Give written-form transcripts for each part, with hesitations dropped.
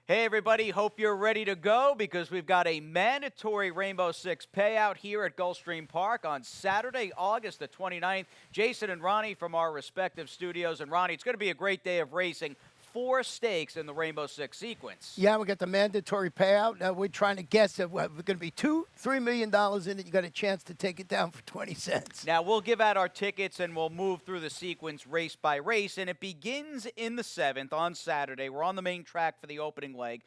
Hey, everybody. Hope you're ready to go because we've got a mandatory Rainbow Six payout here at Gulfstream Park on Saturday, August the 29th. Jason and Ronnie from our respective studios. And Ronnie, it's going to be a great day of racing. 4 stakes in the Rainbow Six sequence. Yeah, we got the mandatory payout. We're trying to guess if we're going to be $2-3 million in it. You got a chance to take it down for 20 cents. Now, we'll give out our tickets and we'll move through the sequence race by race. And it begins in the 7th on Saturday. We're on the main track for the opening leg.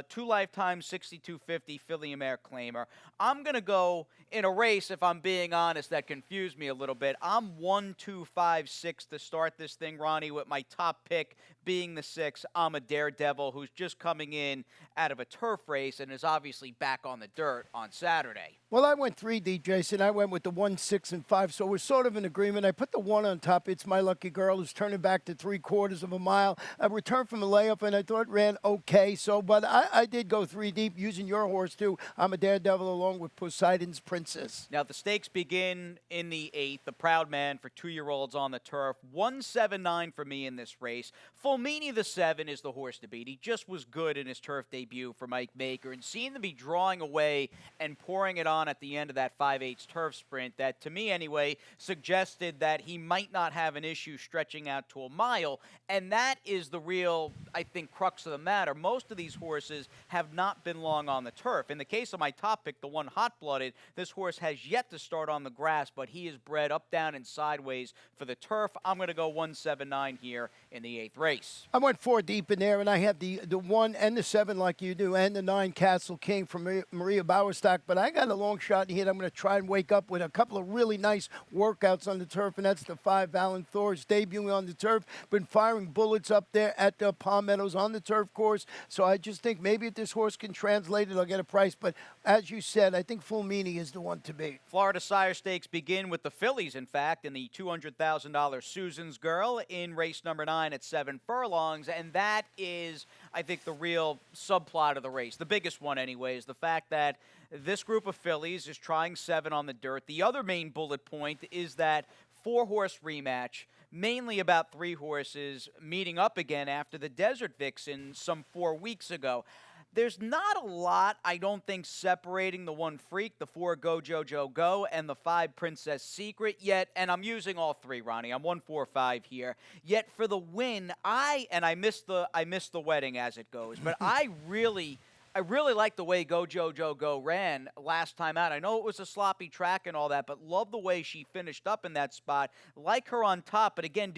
2 lifetime 6250 Filly Mare Claimer. I'm going to go in a race, if I'm being honest, that confused me a little bit. I'm 1-2-5-6 to start this thing, Ronnie, with my top pick being the 6. I'm a Daredevil who's just coming in out of a turf race and is obviously back on the dirt on Saturday. Well, I went 3 deep, Jason. I went with the 1, 6, and 5, so we're sort of in agreement. I put the 1 on top. It's My Lucky Girl, who's turning back to 3/4 of a mile. I returned from a layup, and I thought it ran okay. But I did go 3 deep using your horse, too. I'm a Daredevil along with Poseidon's Princess. Now, the stakes begin in the 8th. The Proud Man for 2-year-olds on the turf. 179 for me in this race. Fulmini the 7 is the horse to beat. He just was good in his turf debut for Mike Maker and seemed to be drawing away and pouring it on at the end of that 5/8 turf sprint that, to me anyway, suggested that he might not have an issue stretching out to a mile. And that is the real, I think, crux of the matter. Most of these horses have not been long on the turf. In the case of my top pick, the 1 Hot-Blooded, this horse has yet to start on the grass, but he is bred up, down, and sideways for the turf. I'm going to go 179 here in the 8th race. I went 4 deep in there, and I have the 1 and the 7 like you do, and the 9 Castle King from Maria Bowerstock. But I got a long shot here. I'm going to try and wake up with a couple of really nice workouts on the turf, and that's the 5 Valiant Thor's debuting on the turf. Been firing bullets up there at the Palm Meadows on the turf course. So I just think maybe if this horse can translate it, I'll get a price. But as you said, I think Fulmini is the one to beat. Florida Sire Stakes begin with the fillies, in fact, in the $200,000 Susan's Girl in race number 9 at 7 furlongs. And that is, I think, the real subplot of the race. The biggest one, anyway, is the fact that this group of fillies is trying 7 on the dirt. The other main bullet point is that 4-horse rematch, mainly about 3 horses meeting up again after the Desert Vixen some 4 weeks ago. There's not a lot, I don't think, separating the 1 Freak, the 4 Go Jojo Go, and the 5 Princess Secret yet, and I'm using all 3, Ronnie. I'm 1-4-5 here. Yet for the win, I missed the wedding as it goes, but I really like the way Go Jojo Go ran last time out. I know it was a sloppy track and all that, but love the way she finished up in that spot. Like her on top, but again,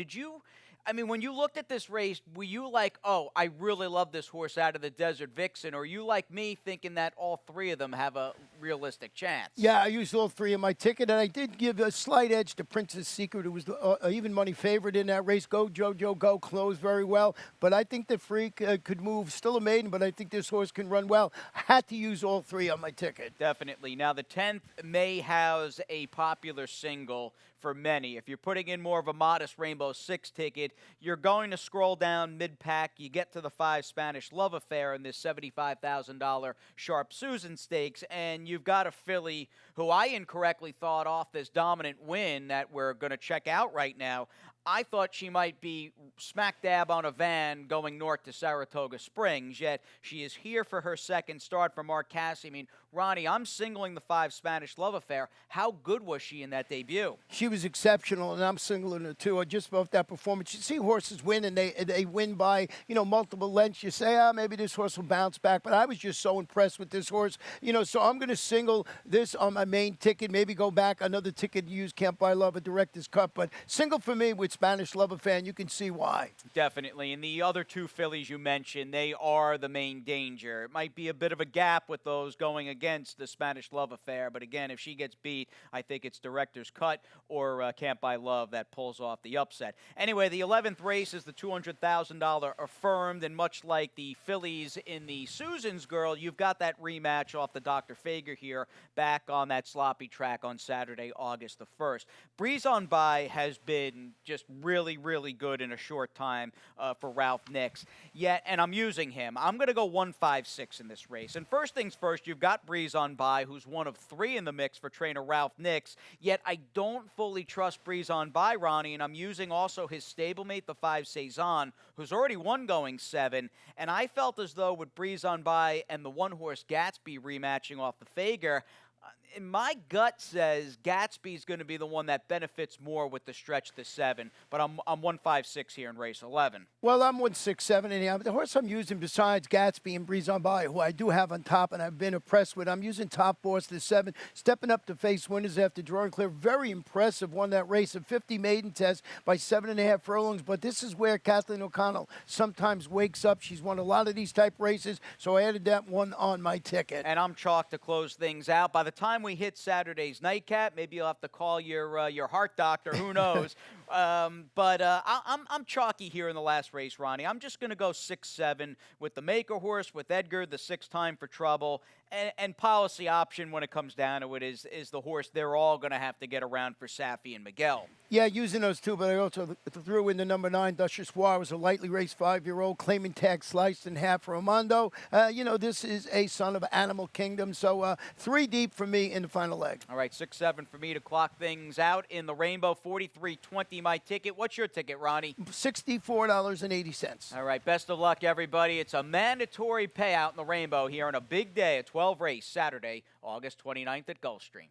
when you looked at this race, were you like, oh, I really love this horse out of the Desert Vixen, or are you like me thinking that all 3 of them have a realistic chance? Yeah, I used all 3 in my ticket, and I did give a slight edge to Princess Secret, who was the even money favorite in that race. Go Jojo Go closed very well, but I think the Freak could move. Still a maiden, but I think this horse can run well. I had to use all 3 on my ticket. Definitely. Now, the 10th may house a popular single for many. If you're putting in more of a modest Rainbow Six ticket, you're going to scroll down mid-pack. You get to the 5 Spanish Love Affair in this $75,000 Sharp Susan Stakes, and you've got a filly who I incorrectly thought off this dominant win that we're going to check out right now. I thought she might be smack dab on a van going north to Saratoga Springs, yet she is here for her second start for Mark Casse. I mean, Ronnie, I'm singling the 5 Spanish Love Affair. How good was she in that debut? She was exceptional, and I'm singling her too. I just love that performance. You see horses win, and they win by, multiple lengths. You say, maybe this horse will bounce back, but I was just so impressed with this horse. So I'm going to single this on my main ticket, maybe go back another ticket to use Can't Buy Love, a Director's Cut, but single for me with Spanish Love Affair, and you can see why. Definitely, and the other 2 fillies you mentioned, they are the main danger. It might be a bit of a gap with those going against the Spanish Love Affair, but again, if she gets beat, I think it's Director's Cut or Can't Buy Love that pulls off the upset. Anyway, the 11th race is the $200,000 Affirmed, and much like the fillies in the Susan's Girl, you've got that rematch off the Dr. Fager here back on that sloppy track on Saturday, August the 1st. Breeze on By has been just just really, really good in a short time for Ralph Nix. Yet, and I'm using him. I'm going to go 1-5-6 in this race. And first things first, you've got Breeze on By, who's one of 3 in the mix for trainer Ralph Nix. Yet I don't fully trust Breeze on By, Ronnie, and I'm using also his stablemate, the 5 Cezanne, who's already won going 7. And I felt as though with Breeze on By and the one-horse Gatsby rematching off the Fager, and my gut says Gatsby's going to be the one that benefits more with the stretch to 7, but I'm 1-5-6 here in race 11. Well, I'm 1-6-7 anyhow. The horse I'm using besides Gatsby and Breeze on By, who I do have on top and I've been impressed with, I'm using Top Boss to 7, stepping up to face winners after drawing clear. Very impressive, won that race, a 50 maiden test by 7.5 furlongs. But this is where Kathleen O'Connell sometimes wakes up. She's won a lot of these type races, so I added that one on my ticket. And I'm chalk to close things out. By the time we hit Saturday's nightcap, maybe you'll have to call your heart doctor. Who knows? But I'm chalky here in the last race, Ronnie. I'm just going to go 6-7 with the maker horse, with Edgar, the 6 time for trouble, and policy option when it comes down to it is the horse they're all going to have to get around for Safi and Miguel. Yeah, using those 2, but I also threw in the number 9, Duchessoir, was a lightly raced 5-year-old, claiming tag sliced in half for Armando. This is a son of Animal Kingdom, so 3 deep for me in the final leg. All right, 6-7 for me to clock things out in the Rainbow. 43.20 my ticket. What's your ticket, Ronnie? $64.80. All right, best of luck, everybody. It's a mandatory payout in the Rainbow here on a big day, a 12 race, Saturday, August 29th at Gulfstream.